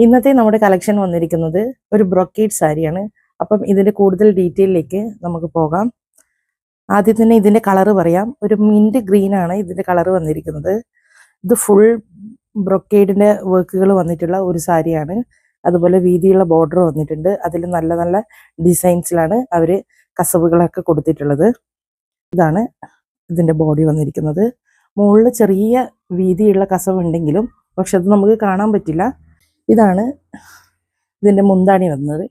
ഇന്നത്തെ നമ്മുടെ കളക്ഷൻ വന്നിരിക്കുന്നത് ഒരു ബ്രൊക്കേഡ് സാരിയാണ്. അപ്പം ഇതിന്റെ കൂടുതൽ ഡീറ്റെയിലേക്ക് നമുക്ക് പോകാം. ആദ്യം തന്നെ ഇതിന്റെ കളർ പറയാം. ഒരു മിന്റ് ഗ്രീൻ ആണ് ഇതിന്റെ കളർ വന്നിരിക്കുന്നത്. ഇത് ഫുൾ ബ്രൊക്കേഡിന്റെ വർക്കുകൾ വന്നിട്ടുള്ള ഒരു സാരിയാണ്. അതുപോലെ വീതിയുള്ള ബോർഡർ വന്നിട്ടുണ്ട്. അതിൽ നല്ല നല്ല ഡിസൈൻസിലാണ് അവര് കസവുകളൊക്കെ കൊടുത്തിട്ടുള്ളത്. ഇതാണ് ഇതിന്റെ ബോഡി വന്നിരിക്കുന്നത്. മുകളിൽ ചെറിയ വീതിയുള്ള കസവ് ഉണ്ടെങ്കിലും പക്ഷെ അത് നമുക്ക് കാണാൻ പറ്റില്ല. ഇതാണ് ഇതിൻ്റെ മുന്താണി വന്നത്.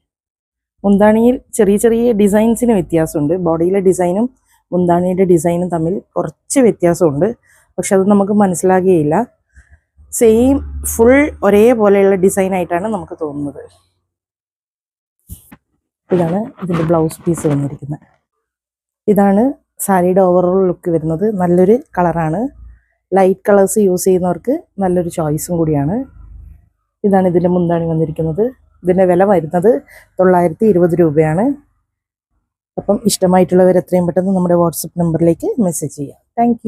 മുന്താണിയിൽ ചെറിയ ചെറിയ ഡിസൈൻസിന് വ്യത്യാസമുണ്ട്. ബോഡിയിലെ ഡിസൈനും മുന്താണിയുടെ ഡിസൈനും തമ്മിൽ കുറച്ച് വ്യത്യാസമുണ്ട്. പക്ഷെ അത് നമുക്ക് മനസ്സിലാകുകയില്ല. സെയിം ഫുൾ ഒരേപോലെയുള്ള ഡിസൈൻ ആയിട്ടാണ് നമുക്ക് തോന്നുന്നത്. ഇതാണ് ഇതിൻ്റെ ബ്ലൗസ് പീസ് വന്നിരിക്കുന്നത്. ഇതാണ് സാരിയുടെ ഓവറോൾ ലുക്ക് വരുന്നത്. നല്ലൊരു കളറാണ്. ലൈറ്റ് കളേഴ്സ് യൂസ് ചെയ്യുന്നവർക്ക് നല്ലൊരു ചോയ്സും കൂടിയാണ്. ഇതാണ് ഇതിൻ്റെ മുന്താണി വന്നിരിക്കുന്നത്. ഇതിൻ്റെ വില വരുന്നത് 920 രൂപയാണ്. അപ്പം ഇഷ്ടമായിട്ടുള്ളവർ എത്രയും പെട്ടെന്ന് നമ്മുടെ വാട്സപ്പ് നമ്പറിലേക്ക് മെസ്സേജ് ചെയ്യാം. താങ്ക്